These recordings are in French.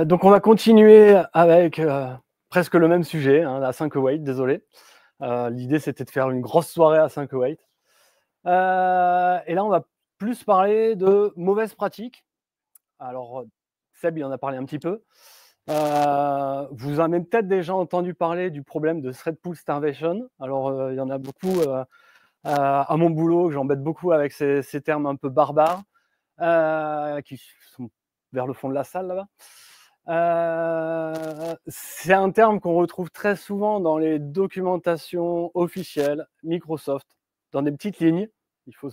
Donc on va continuer avec presque le même sujet, hein, la 5 await, désolé. L'idée c'était de faire une grosse soirée à 5 await. Et là on va plus parler de mauvaises pratiques. Alors Seb il en a parlé un petit peu. Vous en avez peut-être déjà entendu parler du problème de thread pool starvation. Alors il y en a beaucoup à mon boulot, que j'embête beaucoup avec ces termes un peu barbares qui sont vers le fond de la salle là-bas. C'est un terme qu'on retrouve très souvent dans les documentations officielles Microsoft, dans des petites lignes. Il faut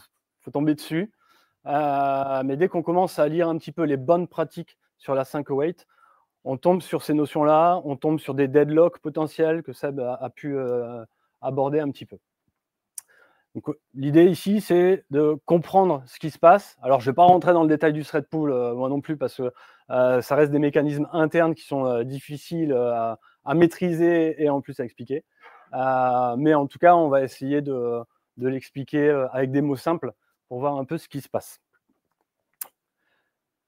tomber dessus. Mais dès qu'on commence à lire un petit peu les bonnes pratiques sur la 5 await, on tombe sur ces notions-là, on tombe sur des deadlocks potentiels que Seb a pu aborder un petit peu. L'idée ici, c'est de comprendre ce qui se passe. Alors, je ne vais pas rentrer dans le détail du thread pool, moi non plus, parce que ça reste des mécanismes internes qui sont difficiles à maîtriser et en plus à expliquer. Mais en tout cas, on va essayer de l'expliquer avec des mots simples pour voir un peu ce qui se passe.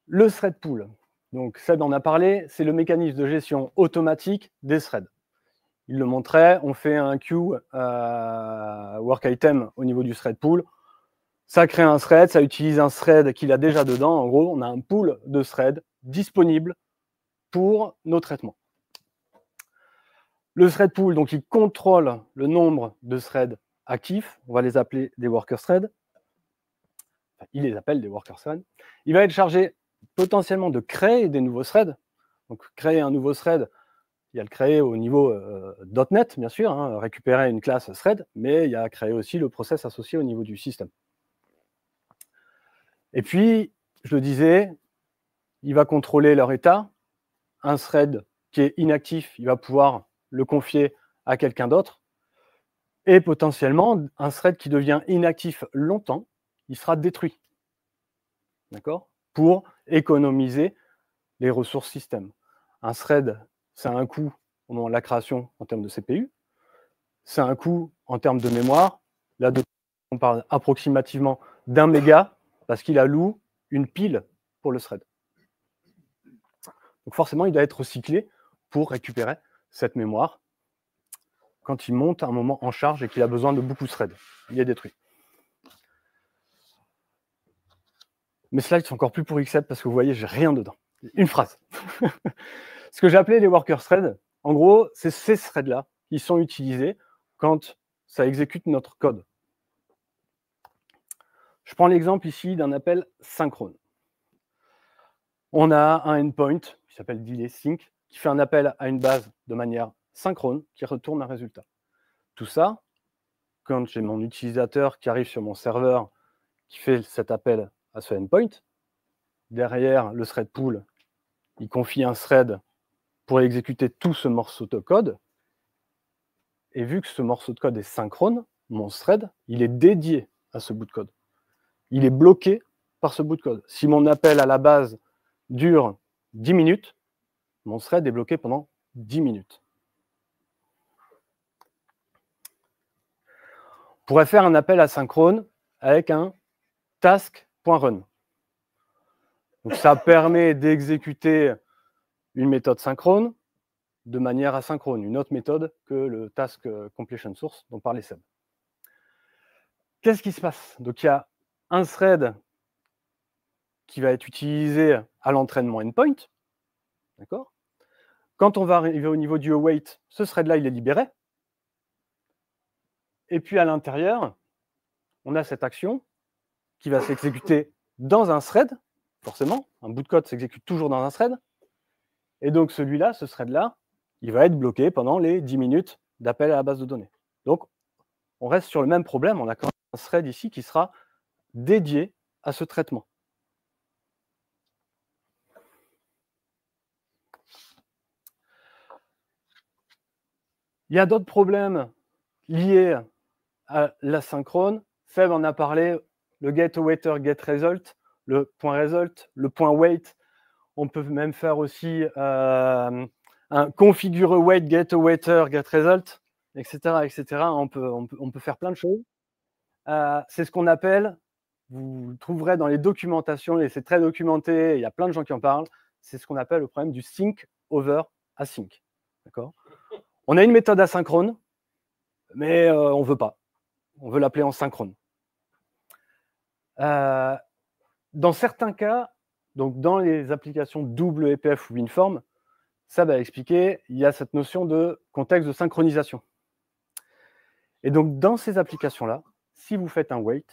Le thread pool, donc Seb en a parlé, c'est le mécanisme de gestion automatique des threads. Il le montrait, on fait un queue work item au niveau du thread pool. Ça crée un thread, ça utilise un thread qu'il a déjà dedans. En gros, on a un pool de threads disponible pour nos traitements. Le thread pool, donc, il contrôle le nombre de threads actifs. On va les appeler des worker threads. Enfin, il les appelle des worker threads. Il va être chargé potentiellement de créer des nouveaux threads. Donc, créer un nouveau thread, il y a le créer au niveau .NET, bien sûr, hein, récupérer une classe thread, mais il y a créer aussi le process associé au niveau du système. Et puis, je le disais, il va contrôler leur état. Un thread qui est inactif, il va pouvoir le confier à quelqu'un d'autre. Et potentiellement, un thread qui devient inactif longtemps, il sera détruit. D'accord ? Pour économiser les ressources système. Un thread, ça a un coût au moment de la création en termes de CPU. C'est un coût en termes de mémoire. Là, on parle approximativement d'1 méga parce qu'il alloue une pile pour le thread. Donc forcément, il doit être recyclé pour récupérer cette mémoire quand il monte à un moment en charge et qu'il a besoin de beaucoup de threads. Il est détruit. Mes slides sont encore plus pourris que Seb parce que vous voyez, j'ai rien dedans. Une phrase. Ce que j'ai appelé les worker threads, en gros, c'est ces threads-là qui sont utilisés quand ça exécute notre code. Je prends l'exemple ici d'un appel synchrone. On a un endpoint qui s'appelle delay sync qui fait un appel à une base de manière synchrone qui retourne un résultat. Tout ça, quand j'ai mon utilisateur qui arrive sur mon serveur qui fait cet appel à ce endpoint, derrière le thread pool, il confie un thread pour exécuter tout ce morceau de code. Et vu que ce morceau de code est synchrone, mon thread, il est dédié à ce bout de code. Il est bloqué par ce bout de code. Si mon appel à la base dure 10 minutes, mon thread est bloqué pendant 10 minutes. On pourrait faire un appel asynchrone avec un task.run. Donc ça permet d'exécuter une méthode synchrone de manière asynchrone, une autre méthode que le task completion source dont parlait Seb. Qu'est-ce qui se passe? Donc il y a un thread qui va être utilisé à l'entraînement endpoint. D'accord? Quand on va arriver au niveau du await, ce thread-là, il est libéré. Et puis à l'intérieur, on a cette action qui va s'exécuter dans un thread, forcément. Un bout de code s'exécute toujours dans un thread. Et donc celui-là, ce thread-là, il va être bloqué pendant les 10 minutes d'appel à la base de données. Donc, on reste sur le même problème. On a quand même un thread ici qui sera dédié à ce traitement. Il y a d'autres problèmes liés à l'asynchrone. Seb en a parlé, le get awaiter, get result, le point result, le point wait. On peut même faire aussi un configure await, get awaiter, get result, etc. etc. On peut faire plein de choses. C'est ce qu'on appelle, vous le trouverez dans les documentations, et c'est très documenté, il y a plein de gens qui en parlent, c'est ce qu'on appelle le problème du sync over async. D'accord ? On a une méthode asynchrone, mais on ne veut pas. On veut l'appeler en synchrone. Dans certains cas, donc dans les applications WPF ou WinForm, ça va expliquer, il y a cette notion de contexte de synchronisation. Et donc, dans ces applications-là, si vous faites un wait,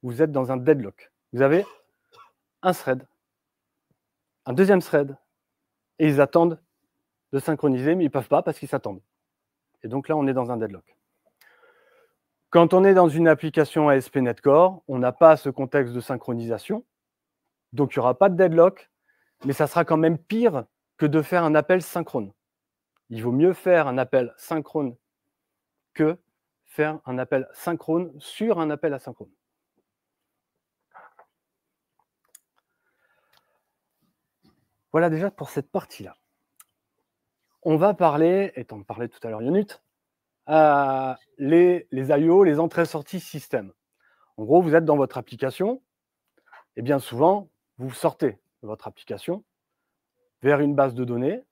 vous êtes dans un deadlock. Vous avez un thread, un deuxième thread, et ils attendent de synchroniser, mais ils ne peuvent pas parce qu'ils s'attendent. Et donc là, on est dans un deadlock. Quand on est dans une application ASP.NET Core, on n'a pas ce contexte de synchronisation, donc il n'y aura pas de deadlock, mais ça sera quand même pire que de faire un appel synchrone. Il vaut mieux faire un appel synchrone que faire un appel synchrone sur un appel asynchrone. Voilà déjà pour cette partie-là. On va parler, et on parlait tout à l'heure Yonut, les I/O, les entrées-sorties système. En gros, vous êtes dans votre application, et bien souvent, vous sortez de votre application vers une base de données,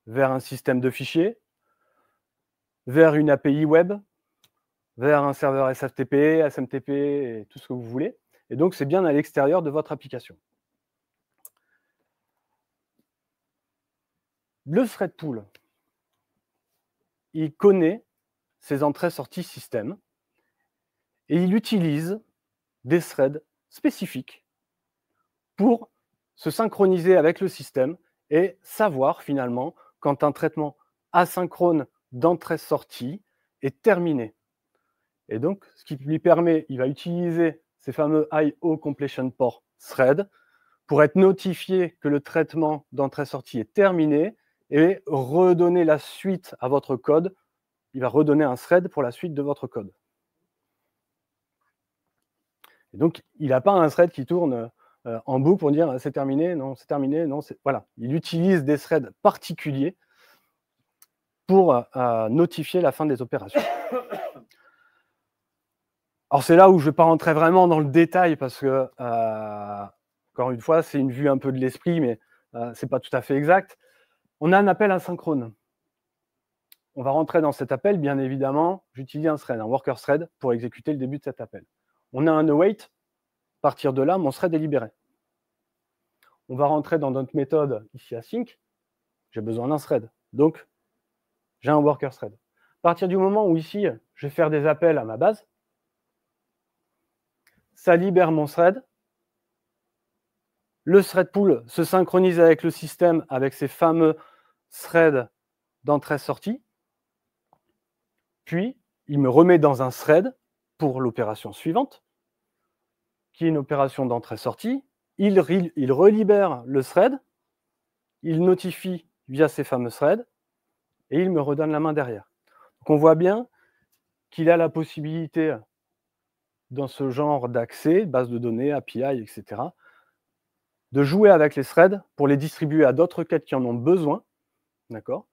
vers un système de fichiers, vers une API web, vers un serveur SFTP, SMTP, et tout ce que vous voulez. Et donc, c'est bien à l'extérieur de votre application. Le thread pool, il connaît ses entrées-sorties système et il utilise des threads spécifiques pour se synchroniser avec le système et savoir finalement quand un traitement asynchrone d'entrée-sortie est terminé. Et donc, ce qui lui permet, il va utiliser ces fameux I/O completion port thread pour être notifié que le traitement d'entrée-sortie est terminé et redonner la suite à votre code. Il va redonner un thread pour la suite de votre code. Et donc, il n'a pas un thread qui tourne en boucle pour dire c'est terminé, non, c'est terminé, non, c'est... Voilà. Il utilise des threads particuliers pour notifier la fin des opérations. Alors, c'est là où je ne vais pas rentrer vraiment dans le détail parce que, encore une fois, c'est une vue un peu de l'esprit, mais ce n'est pas tout à fait exact. On a un appel asynchrone. On va rentrer dans cet appel, bien évidemment, j'utilise un thread, un worker thread, pour exécuter le début de cet appel. On a un await, à partir de là, mon thread est libéré. On va rentrer dans notre méthode ici async, j'ai besoin d'un thread, donc j'ai un worker thread. À partir du moment où ici, je vais faire des appels à ma base, ça libère mon thread, le thread pool se synchronise avec le système, avec ces fameux threads d'entrée-sortie, puis il me remet dans un thread pour l'opération suivante, qui est une opération d'entrée-sortie. Il relibère le thread, il notifie via ces fameux threads, et il me redonne la main derrière. Donc on voit bien qu'il a la possibilité, dans ce genre d'accès, base de données, API, etc., de jouer avec les threads pour les distribuer à d'autres quêtes qui en ont besoin, d'accord,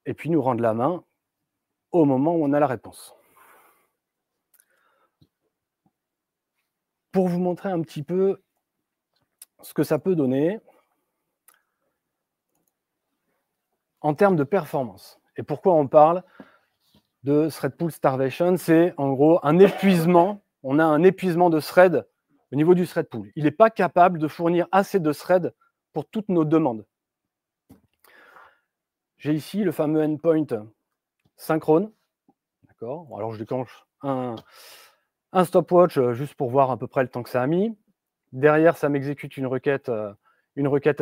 et puis nous rendre la main au moment où on a la réponse. Pour vous montrer un petit peu ce que ça peut donner en termes de performance. Et pourquoi on parle de thread pool starvation? C'est en gros un épuisement. On a un épuisement de thread au niveau du thread pool. Il n'est pas capable de fournir assez de threads pour toutes nos demandes. J'ai ici le fameux endpoint synchrone. D'accord. Alors je déclenche un stopwatch juste pour voir à peu près le temps que ça a mis. Derrière, ça m'exécute une requête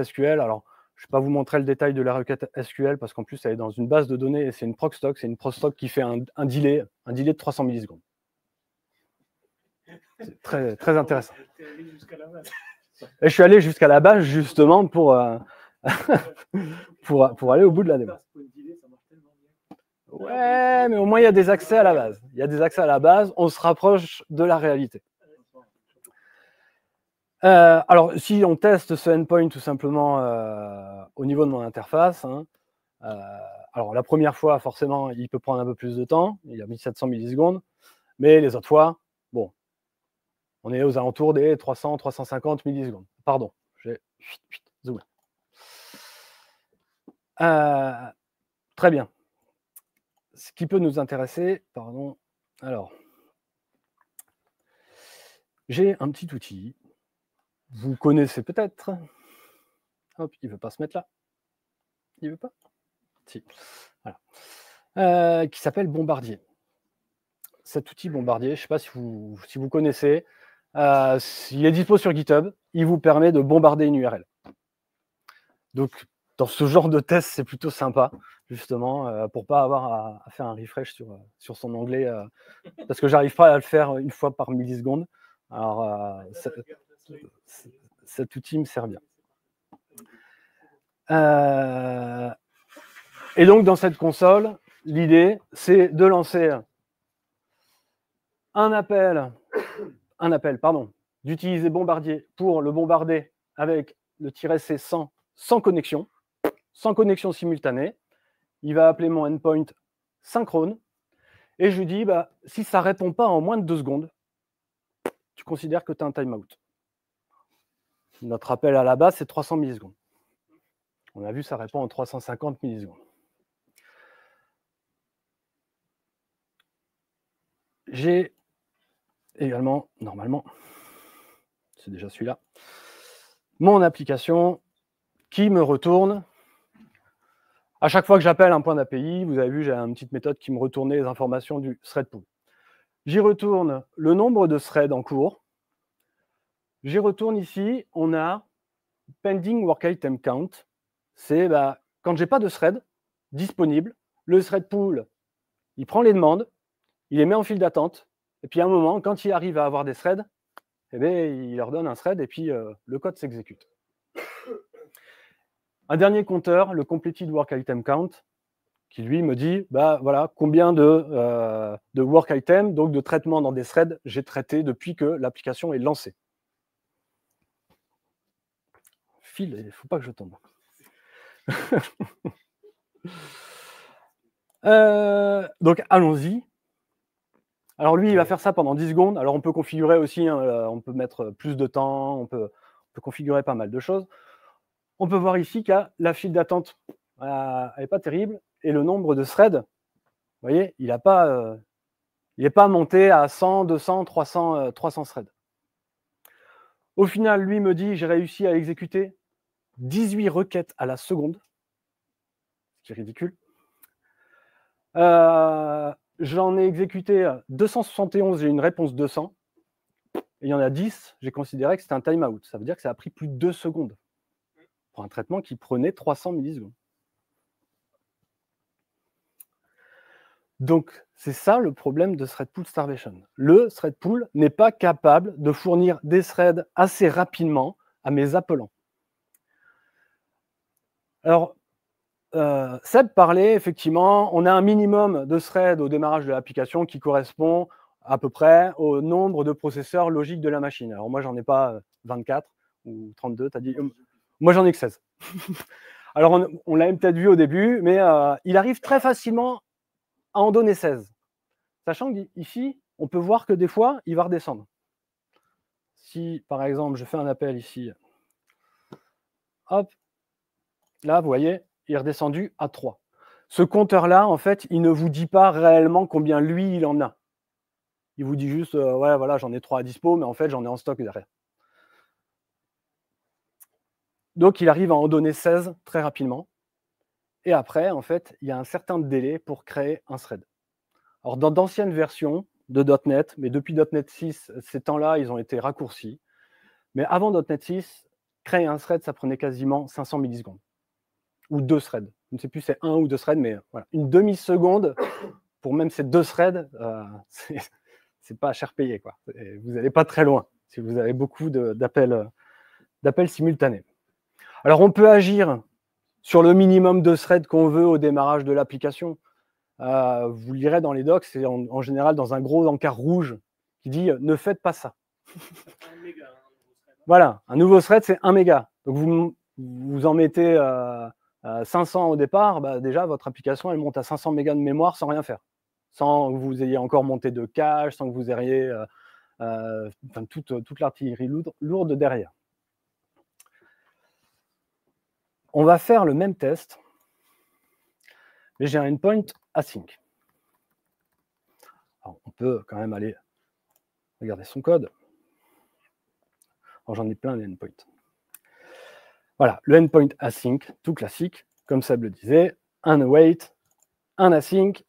SQL. Alors, je ne vais pas vous montrer le détail de la requête SQL parce qu'en plus, elle est dans une base de données et c'est une procstock. C'est une procstock qui fait un delay de 300 millisecondes. C'est très, très intéressant. Et je suis allé jusqu'à la base justement pour aller au bout de la démo. Ouais, mais au moins, il y a des accès à la base. Il y a des accès à la base. On se rapproche de la réalité. Alors, si on teste ce endpoint tout simplement au niveau de mon interface, hein, alors la première fois, forcément, il peut prendre un peu plus de temps, il a mis 700 millisecondes, mais les autres fois, bon, on est aux alentours des 300-350 millisecondes. Pardon, j'ai Zoom. Très bien. Ce qui peut nous intéresser, pardon, alors, j'ai un petit outil, vous connaissez peut-être, hop, il ne veut pas se mettre là, il ne veut pas, si, voilà, qui s'appelle Bombardier. Cet outil Bombardier, je ne sais pas si vous connaissez, il est dispo sur GitHub, il vous permet de bombarder une URL. Donc, dans ce genre de test, c'est plutôt sympa, justement, pour ne pas avoir à faire un refresh sur son onglet, parce que j'arrive pas à le faire une fois par milliseconde. Alors, cet outil me sert bien. Et donc, dans cette console, l'idée, c'est de lancer un appel, d'utiliser Bombardier pour le bombarder avec le -c sans connexion simultanée. Il va appeler mon endpoint synchrone et je lui dis, si ça ne répond pas en moins de 2 secondes, tu considères que tu as un timeout. Notre appel à la base, c'est 300 millisecondes. On a vu, ça répond en 350 millisecondes. J'ai également, normalement, c'est déjà celui-là, mon application qui me retourne. À chaque fois que j'appelle un point d'API, vous avez vu, j'ai une petite méthode qui me retournait les informations du thread pool. J'y retourne le nombre de threads en cours. J'y retourne ici, on a pending work item count. C'est quand j'ai pas de thread disponible, le thread pool, il prend les demandes, il les met en file d'attente, et puis à un moment, quand il arrive à avoir des threads, eh bien, il leur donne un thread et puis le code s'exécute. Un dernier compteur, le completed work item count, qui lui me dit voilà, combien de work items, donc de traitements dans des threads, j'ai traité depuis que l'application est lancée. File, il ne faut pas que je tombe. Donc allons-y. Alors lui, il va faire ça pendant 10 secondes. Alors on peut configurer aussi, hein, on peut mettre plus de temps, on peut configurer pas mal de choses. On peut voir ici que la file d'attente n'est pas terrible et le nombre de threads, vous voyez, il n'est pas monté à 100, 200, 300 threads. Au final, lui me dit, j'ai réussi à exécuter 18 requêtes à la seconde, ce qui est ridicule. J'en ai exécuté 271, j'ai une réponse 200. Et il y en a 10, j'ai considéré que c'était un timeout. Ça veut dire que ça a pris plus de 2 secondes pour un traitement qui prenait 300 millisecondes. Donc, c'est ça le problème de thread pool starvation. Le thread pool n'est pas capable de fournir des threads assez rapidement à mes appelants. Alors, Seb parlait, effectivement, on a un minimum de threads au démarrage de l'application qui correspond à peu près au nombre de processeurs logiques de la machine. Alors moi, j'en ai pas 24 ou 32, tu as dit. Moi, j'en ai que 16. Alors, on l'a peut-être vu au début, mais il arrive très facilement à en donner 16. Sachant qu'ici, on peut voir que des fois, il va redescendre. Si, par exemple, je fais un appel ici, hop, là, vous voyez, il est redescendu à 3. Ce compteur-là, en fait, il ne vous dit pas réellement combien lui, il en a. Il vous dit juste, ouais, voilà, j'en ai 3 à dispo, mais en fait, j'en ai en stock derrière. Donc, il arrive à en donner 16 très rapidement. Et après, en fait, il y a un certain délai pour créer un thread. Alors, dans d'anciennes versions de .NET, mais depuis .NET 6, ces temps-là, ils ont été raccourcis. Mais avant .NET 6, créer un thread, ça prenait quasiment 500 millisecondes. Ou 2 threads. Je ne sais plus si c'est 1 ou 2 threads, mais voilà. Une demi-seconde pour même ces 2 threads, c'est pas cher payé, quoi. Et vous n'allez pas très loin si vous avez beaucoup d'appels simultanés. Alors, on peut agir sur le minimum de threads qu'on veut au démarrage de l'application. Vous lirez dans les docs, c'est en général dans un gros encart rouge qui dit « Ne faites pas ça ». Voilà, un nouveau thread, c'est 1 méga. Donc, vous en mettez 500 au départ, déjà, votre application, elle monte à 500 mégas de mémoire sans rien faire. Sans que vous ayez encore monté de cache, sans que vous ayez toute l'artillerie lourde derrière. on va faire le même test, mais j'ai un endpoint async. Alors, on peut quand même aller regarder son code. Alors, j'en ai plein les endpoints. Voilà, le endpoint async, tout classique, comme Seb le disait, un await, un async.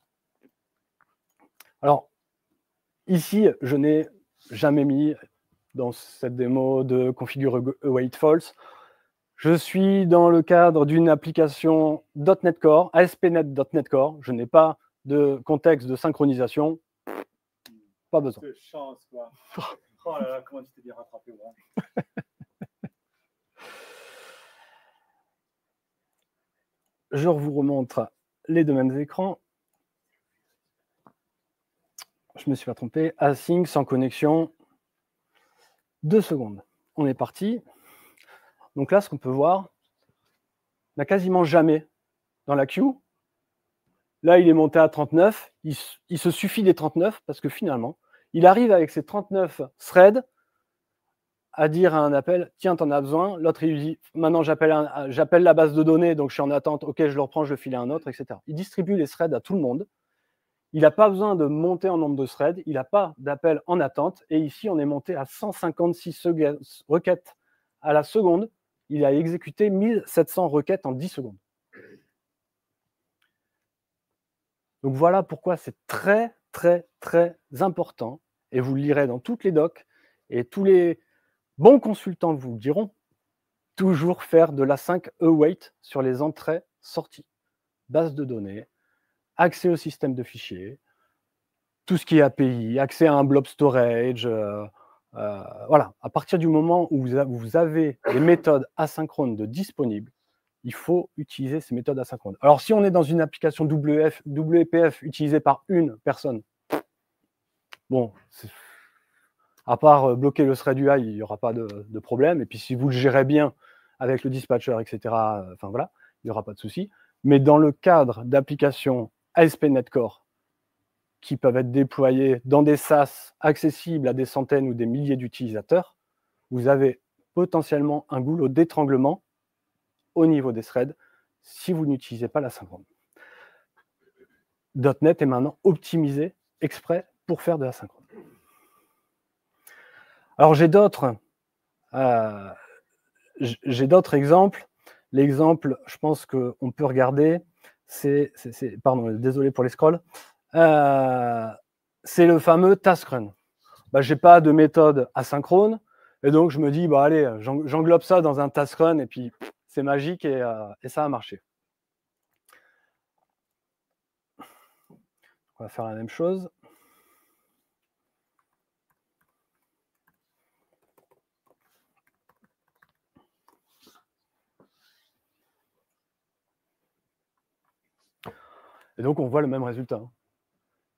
Alors, ici, je n'ai jamais mis dans cette démo de configure await false. Je suis dans le cadre d'une application .NET Core, ASP.NET Core. Je n'ai pas de contexte de synchronisation. Pas besoin. Quelle chance, quoi. Oh là là, comment tu t'es bien rattrapé, ouais. Je vous remontre les deux mêmes écrans. Je me suis pas trompé. Async sans connexion. 2 secondes. On est parti. Donc là, ce qu'on peut voir, on n'a quasiment jamais dans la queue. Là, il est monté à 39. Il se suffit des 39 parce que finalement, il arrive avec ses 39 threads à dire à un appel, tiens, t'en as besoin. L'autre, il lui dit, maintenant, j'appelle la base de données, donc je suis en attente. OK, je le reprends, je le file à un autre, etc. Il distribue les threads à tout le monde. Il n'a pas besoin de monter en nombre de threads. Il n'a pas d'appel en attente. Et ici, on est monté à 156 requêtes à la seconde. Il a exécuté 1700 requêtes en 10 secondes. Donc voilà pourquoi c'est très, très, très important. Et vous le lirez dans toutes les docs. Et tous les bons consultants vous le diront. Toujours faire de l'async await sur les entrées-sorties. Base de données, accès au système de fichiers, tout ce qui est API, accès à un blob storage. Voilà. À partir du moment où vous avez des méthodes asynchrones de disponibles, il faut utiliser ces méthodes asynchrones. Alors, si on est dans une application WPF utilisée par une personne, bon, à part bloquer le thread UI, il n'y aura pas de problème. Et puis, si vous le gérez bien avec le dispatcher, etc., enfin voilà, il n'y aura pas de souci. Mais dans le cadre d'applications ASP.NET Core qui peuvent être déployées dans des SaaS accessibles à des centaines ou des milliers d'utilisateurs, vous avez potentiellement un goulot d'étranglement au niveau des threads si vous n'utilisez pas l'asynchrone. .NET est maintenant optimisé exprès pour faire de l'asynchrone. Alors j'ai d'autres exemples. L'exemple, je pense qu'on peut regarder, pardon, désolé pour les scrolls, c'est le fameux task run. Je n'ai pas de méthode asynchrone, et donc je me dis, allez, j'englobe ça dans un task run, et puis c'est magique, et ça a marché. On va faire la même chose. Et donc, on voit le même résultat.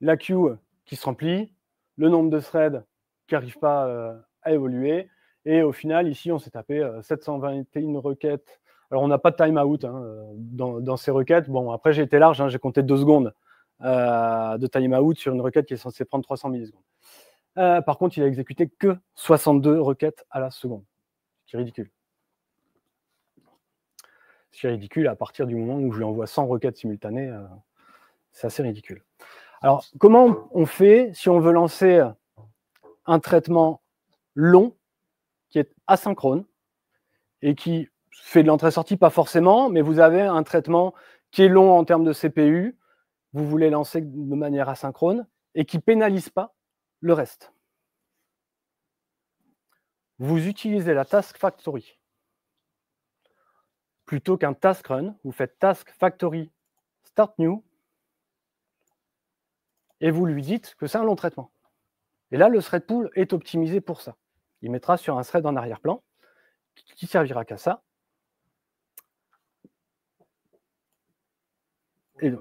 La queue qui se remplit, le nombre de threads qui n'arrivent pas à évoluer. Et au final, ici, on s'est tapé 721 requêtes. Alors, on n'a pas de timeout dans ces requêtes. Bon, après, j'ai été large, j'ai compté 2 secondes de timeout sur une requête qui est censée prendre 300 millisecondes. Par contre, il a exécuté que 62 requêtes à la seconde. Ce qui est ridicule. Ce qui est ridicule à partir du moment où je lui envoie 100 requêtes simultanées. C'est assez ridicule. Alors, comment on fait si on veut lancer un traitement long qui est asynchrone et qui fait de l'entrée-sortie, pas forcément, mais vous avez un traitement qui est long en termes de CPU, vous voulez lancer de manière asynchrone et qui ne pénalise pas le reste. Vous utilisez la Task Factory. Plutôt qu'un task run, vous faites Task Factory Start New et vous lui dites que c'est un long traitement. Et là, le thread pool est optimisé pour ça. Il mettra sur un thread en arrière-plan qui servira qu'à ça. Et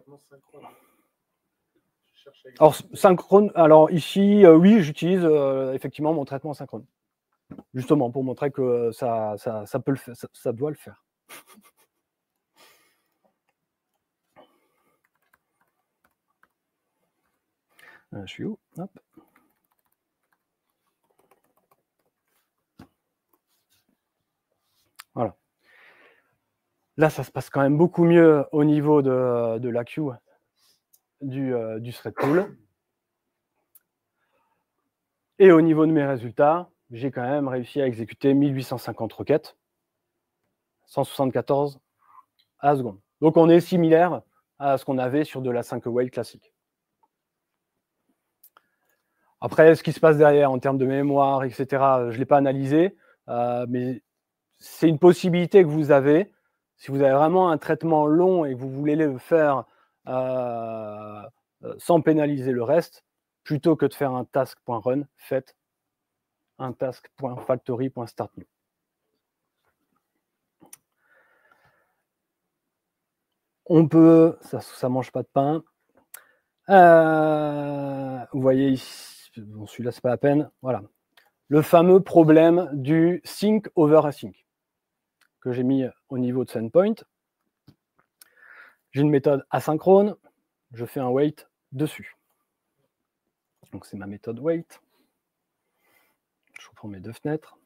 alors, synchrone, alors ici, oui, j'utilise effectivement mon traitement synchrone. Justement, pour montrer que ça peut le faire, ça doit le faire. Je suis où? Hop. Voilà. Là, ça se passe quand même beaucoup mieux au niveau de la queue du thread pool. Et au niveau de mes résultats, j'ai quand même réussi à exécuter 1850 requêtes, 174 à la seconde. Donc, on est similaire à ce qu'on avait sur de la 5-way classique. Après, ce qui se passe derrière en termes de mémoire, etc., je ne l'ai pas analysé, mais c'est une possibilité que vous avez. Si vous avez vraiment un traitement long et que vous voulez le faire sans pénaliser le reste, plutôt que de faire un task.run, faites un task.factory.startNew. On peut, ça mange pas de pain. Vous voyez ici, bon, celui-là, c'est pas la peine. Voilà. Le fameux problème du sync over async que j'ai mis au niveau de SendPoint. J'ai une méthode asynchrone, je fais un wait dessus. Donc c'est ma méthode wait. Je reprends mes deux fenêtres.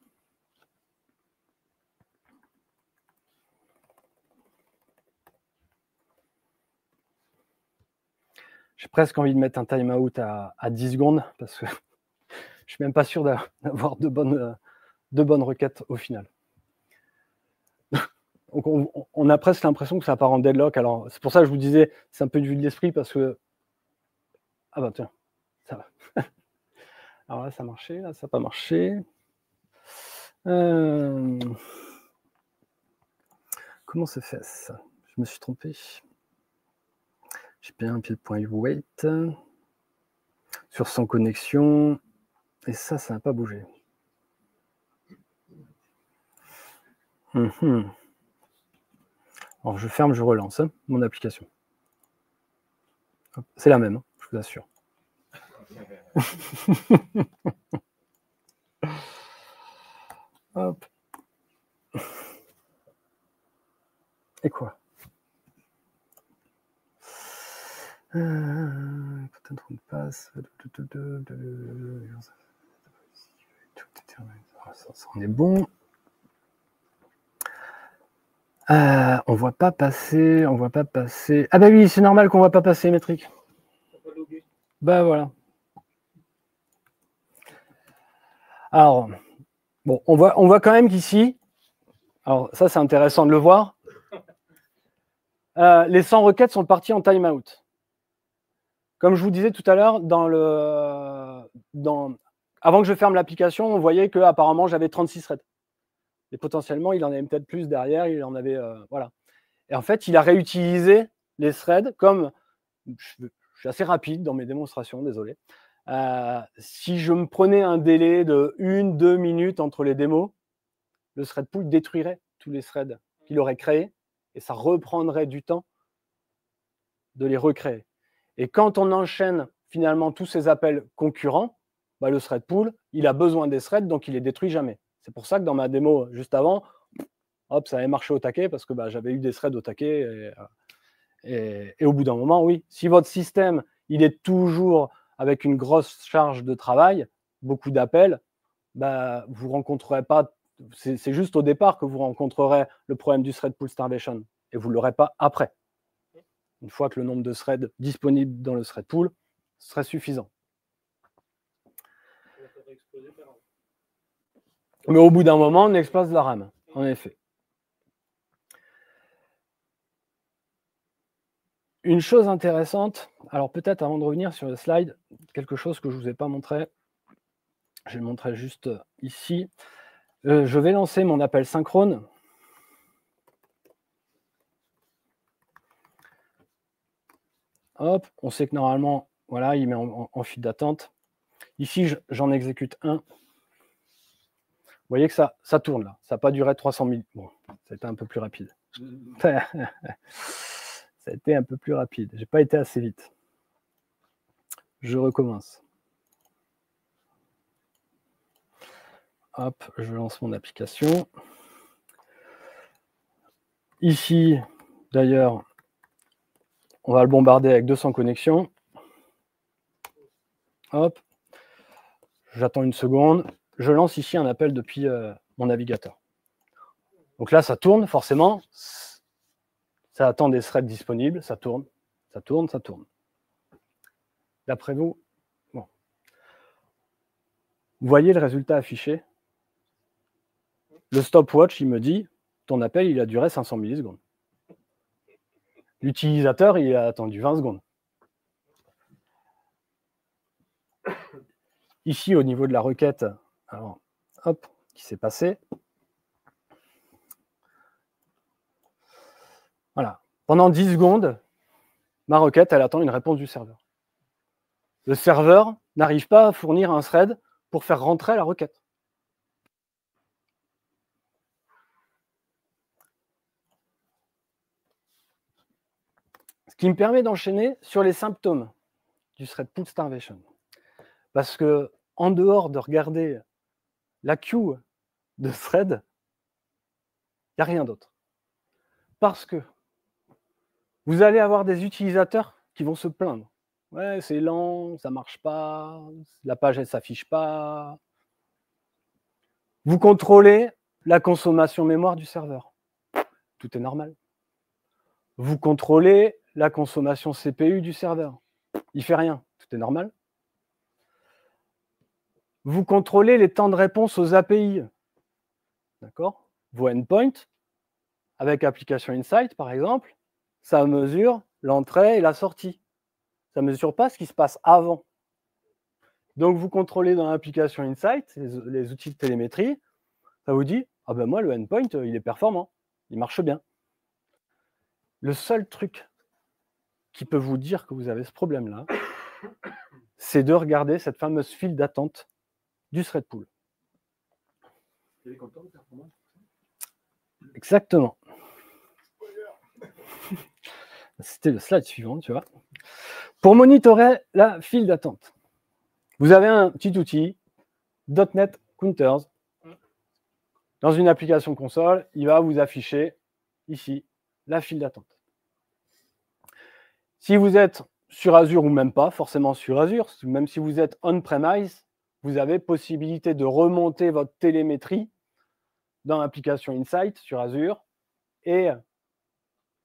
J'ai presque envie de mettre un timeout à 10 secondes parce que je ne suis même pas sûr d'avoir de bonnes requêtes au final. Donc on a presque l'impression que ça part en deadlock. Alors c'est pour ça que je vous disais, c'est un peu du vue de l'esprit parce que... Ah bah tiens, ça va. Alors là, ça a marché, là, ça n'a pas marché. Comment se fait ça? Je me suis trompé. J'ai bien un pied de point wait sur sans connexion. Et ça n'a pas bougé. Alors je ferme, je relance mon application. C'est la même, je vous assure. Hop. Et quoi? Peut-être on passe. Ça en est bon. On voit pas passer. Ah bah oui, c'est normal qu'on voit pas passer, métrique. Bah voilà. Alors, bon, on voit quand même qu'ici, alors ça c'est intéressant de le voir, les 100 requêtes sont parties en timeout. Comme je vous disais tout à l'heure, avant que je ferme l'application, on voyait qu'apparemment j'avais 36 threads. Et potentiellement, il en avait peut-être plus derrière, il en avait. Voilà. Et en fait, il a réutilisé les threads comme. Je suis assez rapide dans mes démonstrations, désolé. Si je me prenais un délai de 1-2 minutes entre les démos, le thread pool détruirait tous les threads qu'il aurait créés et ça reprendrait du temps de les recréer. Et quand on enchaîne finalement tous ces appels concurrents, bah, le thread pool, il a besoin des threads, donc il les détruit jamais. C'est pour ça que dans ma démo juste avant, hop, ça avait marché au taquet parce que bah, j'avais eu des threads au taquet. Et au bout d'un moment, oui, si votre système il est toujours avec une grosse charge de travail, beaucoup d'appels, bah, vous ne rencontrerez pas, c'est juste au départ que vous rencontrerez le problème du thread pool starvation et vous ne l'aurez pas après. Une fois que le nombre de threads disponibles dans le thread pool serait suffisant. Mais au bout d'un moment, on explose la RAM, en effet. Une chose intéressante, alors peut-être avant de revenir sur le slide, quelque chose que je ne vous ai pas montré, je vais le montrer juste ici. Je vais lancer mon appel synchrone. Hop, on sait que normalement, voilà, il met en file d'attente. Ici, j'en exécute un. Vous voyez que ça tourne là. Ça n'a pas duré 300 000. Bon, ça a été un peu plus rapide. Ça a été un peu plus rapide. Je n'ai pas été assez vite. Je recommence. Hop, je lance mon application. Ici, d'ailleurs, on va le bombarder avec 200 connexions. Hop, j'attends une seconde. Je lance ici un appel depuis mon navigateur. Donc là, ça tourne forcément. Ça attend des threads disponibles, ça tourne, ça tourne, ça tourne. D'après vous, bon. Vous voyez le résultat affiché? Le stopwatch, il me dit, ton appel, il a duré 500 millisecondes. L'utilisateur, il a attendu 20 secondes. Ici, au niveau de la requête, alors, hop, qui s'est passé. Voilà. Pendant 10 secondes, ma requête, elle attend une réponse du serveur. Le serveur n'arrive pas à fournir un thread pour faire rentrer la requête. Ce qui me permet d'enchaîner sur les symptômes du thread pool starvation. Parce que, en dehors de regarder la queue de thread, il n'y a rien d'autre. Parce que vous allez avoir des utilisateurs qui vont se plaindre. Ouais, c'est lent, ça ne marche pas, la page elle ne s'affiche pas. Vous contrôlez la consommation mémoire du serveur. Tout est normal. Vous contrôlez la consommation CPU du serveur. Il ne fait rien. Tout est normal. Vous contrôlez les temps de réponse aux API. D'accord? Vos endpoints, avec Application Insight, par exemple, ça mesure l'entrée et la sortie. Ça ne mesure pas ce qui se passe avant. Donc, vous contrôlez dans l'application Insight, les outils de télémétrie, ça vous dit, ah ben moi, le endpoint, il est performant, il marche bien. Le seul truc qui peut vous dire que vous avez ce problème-là, c'est de regarder cette fameuse file d'attente du thread pool. Il y a des compteurs de performance? Exactement. C'était le slide suivant, tu vois. Pour monitorer la file d'attente, vous avez un petit outil, .NET Counters. Dans une application console, il va vous afficher ici la file d'attente. Si vous êtes sur Azure ou même pas forcément sur Azure, même si vous êtes on-premise, vous avez possibilité de remonter votre télémétrie dans l'application Insight sur Azure et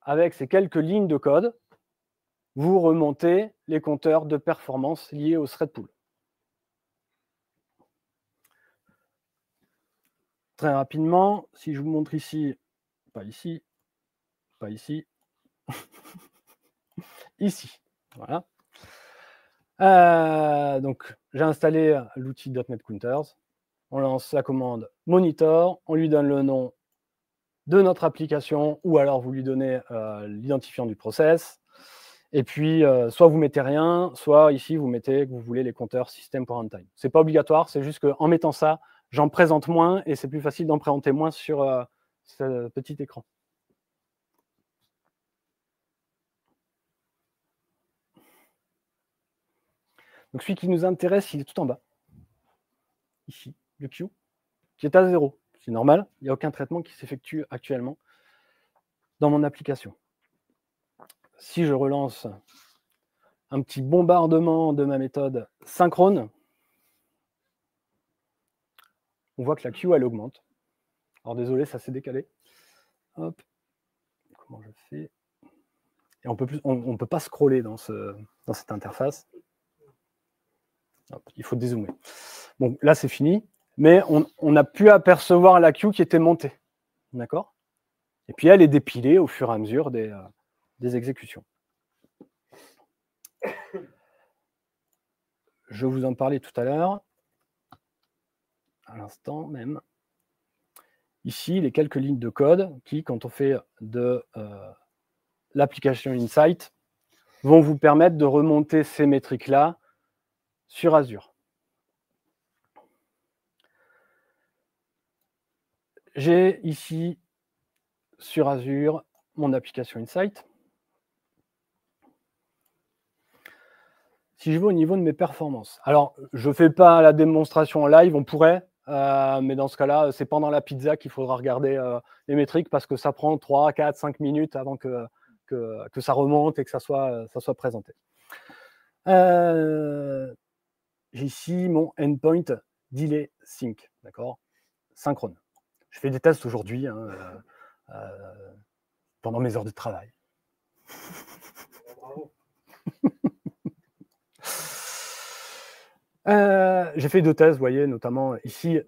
avec ces quelques lignes de code, vous remontez les compteurs de performance liés au thread pool. Très rapidement, si je vous montre ici, pas ici, pas ici, ici, voilà. Donc, j'ai installé l'outil .NET Counters. On lance la commande monitor, on lui donne le nom de notre application ou alors vous lui donnez l'identifiant du process. Et puis, soit vous mettez rien, soit ici, vous mettez que vous voulez les compteurs system.runtime. Ce n'est pas obligatoire, c'est juste qu'en mettant ça, j'en présente moins et c'est plus facile d'en présenter moins sur ce petit écran. Donc, celui qui nous intéresse, il est tout en bas. Ici, le queue, qui est à 0. C'est normal, il n'y a aucun traitement qui s'effectue actuellement dans mon application. Si je relance un petit bombardement de ma méthode synchrone, on voit que la queue, elle augmente. Alors désolé, ça s'est décalé. Hop. Comment je fais? Et on peut pas scroller dans cette interface. Hop, il faut dézoomer. Bon, là, c'est fini. Mais on a pu apercevoir la queue qui était montée. D'accord? Et puis, elle est dépilée au fur et à mesure des exécutions. Je vous en parlais tout à l'heure, à l'instant même. Ici, les quelques lignes de code qui, quand on fait de l'application Insight, vont vous permettre de remonter ces métriques-là sur Azure. J'ai ici, sur Azure, mon application Insight. Si je vais au niveau de mes performances, alors je ne fais pas la démonstration en live, on pourrait, mais dans ce cas-là, c'est pendant la pizza qu'il faudra regarder les métriques parce que ça prend 3, 4, 5 minutes avant que ça remonte et que ça soit présenté. J'ai ici mon endpoint delay sync, d'accord, synchrone. Je fais des tests aujourd'hui pendant mes heures de travail. Bravo. J'ai fait 2 thèses, vous voyez, notamment ici.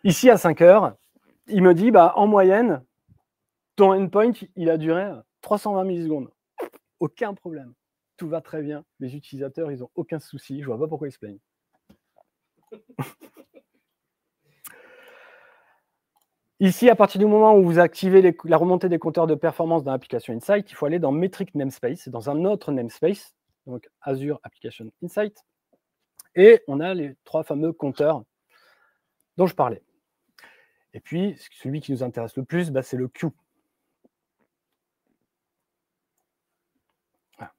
Ici, à 5 heures, il me dit, bah, en moyenne, ton endpoint, il a duré 320 millisecondes. Aucun problème. Tout va très bien. Les utilisateurs, ils n'ont aucun souci. Je ne vois pas pourquoi ils se plaignent. Ici, à partir du moment où vous activez la remontée des compteurs de performance dans l'application Insight, il faut aller dans Metric Namespace, c'est dans un autre namespace, donc Azure Application Insight. Et on a les 3 fameux compteurs dont je parlais. Et puis, celui qui nous intéresse le plus, bah, c'est le queue. Voilà.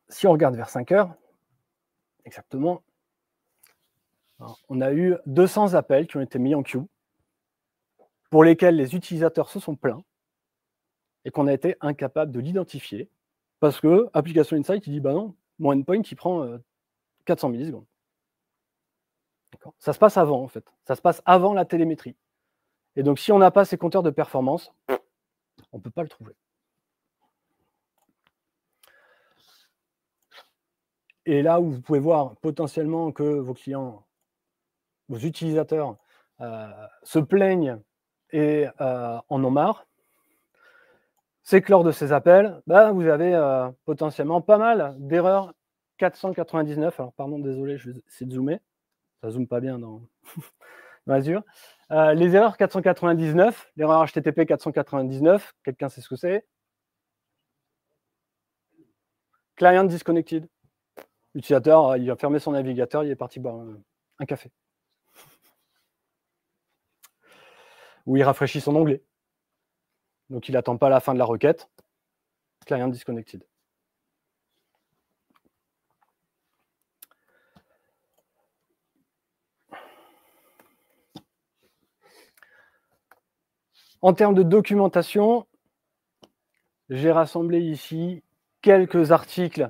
Si on regarde vers 5 heures, exactement, alors, on a eu 200 appels qui ont été mis en queue, pour lesquels les utilisateurs se sont plaints et qu'on a été incapable de l'identifier parce que Application Insight, il dit, bah non, mon endpoint, il prend 400 millisecondes. Ça se passe avant, en fait. Ça se passe avant la télémétrie. Et donc, si on n'a pas ces compteurs de performance, on ne peut pas le trouver. Et là où vous pouvez voir potentiellement que vos clients, vos utilisateurs se plaignent et en ont marre, c'est que lors de ces appels, bah, vous avez potentiellement pas mal d'erreurs 499. Alors, pardon, désolé, je vais essayer de zoomer. Ça ne zoome pas bien dans Azure. Les erreurs 499, l'erreur HTTP 499, quelqu'un sait ce que c'est? Client disconnected. L'utilisateur, il a fermé son navigateur, il est parti boire un café. Ou il rafraîchit son onglet. Donc, il n'attend pas la fin de la requête. Client disconnected. En termes de documentation, j'ai rassemblé ici quelques articles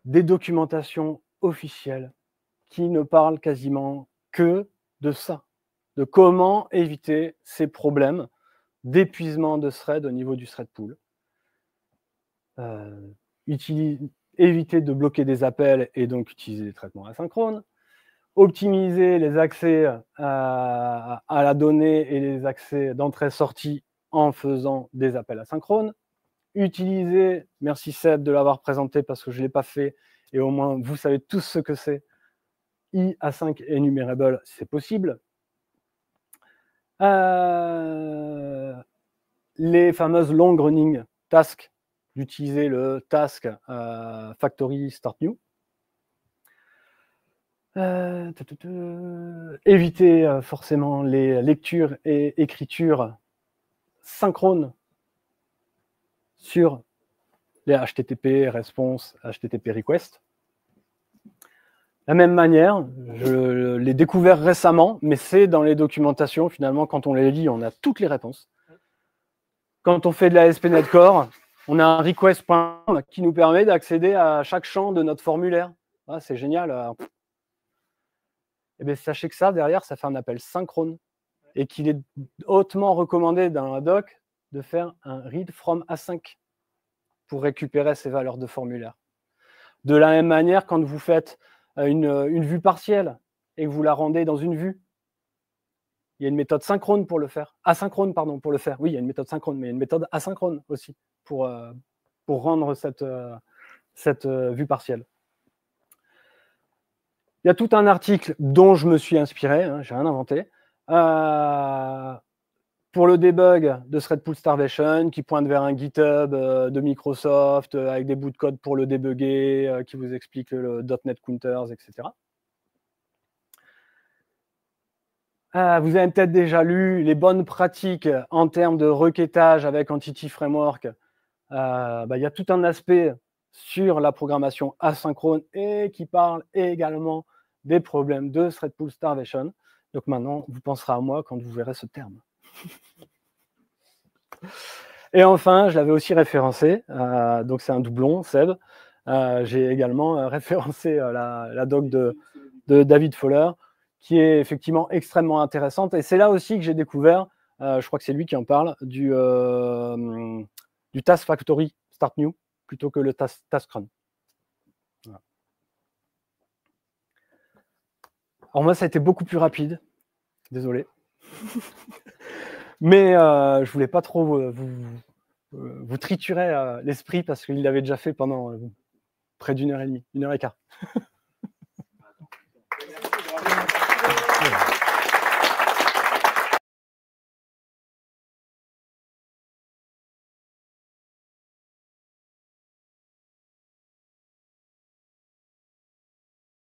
des documentations officielles qui ne parlent quasiment que de ça, de comment éviter ces problèmes d'épuisement de thread au niveau du thread pool. Éviter de bloquer des appels et donc utiliser des traitements asynchrones. Optimiser les accès à la donnée et les accès d'entrée-sortie en faisant des appels asynchrones. Utiliser, merci Seb de l'avoir présenté parce que je ne l'ai pas fait, et au moins vous savez tous ce que c'est, I-Async Enumerable, si c'est possible. Les fameuses long running tasks, d'utiliser le task factory start new. Éviter forcément les lectures et écritures synchrones sur les HTTP response, HTTP request. La même manière, je l'ai découvert récemment, mais c'est dans les documentations, finalement, quand on les lit, on a toutes les réponses. Quand on fait de la ASP.NET Core, on a un request.form qui nous permet d'accéder à chaque champ de notre formulaire. Ah, c'est génial. Eh bien, sachez que ça, derrière, ça fait un appel synchrone et qu'il est hautement recommandé dans la doc de faire un read from async pour récupérer ces valeurs de formulaire. De la même manière, quand vous faites une vue partielle et que vous la rendez dans une vue, il y a une méthode synchrone pour le faire. Asynchrone, pardon, pour le faire. Oui, il y a une méthode synchrone, mais il y a une méthode asynchrone aussi pour rendre cette vue partielle. Il y a tout un article dont je me suis inspiré, hein, j'ai rien inventé, pour le debug de Threadpool Starvation, qui pointe vers un GitHub de Microsoft, avec des bouts de code pour le débugger, qui vous explique le .NET Counters, etc. Vous avez peut-être déjà lu les bonnes pratiques en termes de requêtage avec Entity Framework. Il y a tout un aspect sur la programmation asynchrone et qui parle également des problèmes de Threadpool Starvation. Donc maintenant, vous penserez à moi quand vous verrez ce terme. Et enfin, je l'avais aussi référencé, donc c'est un doublon, Seb. J'ai également référencé la doc de David Fowler, qui est effectivement extrêmement intéressante. Et c'est là aussi que j'ai découvert, je crois que c'est lui qui en parle, du Task Factory Start New plutôt que le Task Run. Voilà. Alors moi, ça a été beaucoup plus rapide. Désolé. Mais je voulais pas trop vous triturer l'esprit parce qu'il l'avait déjà fait pendant près d'1 heure et demie, 1 heure et quart.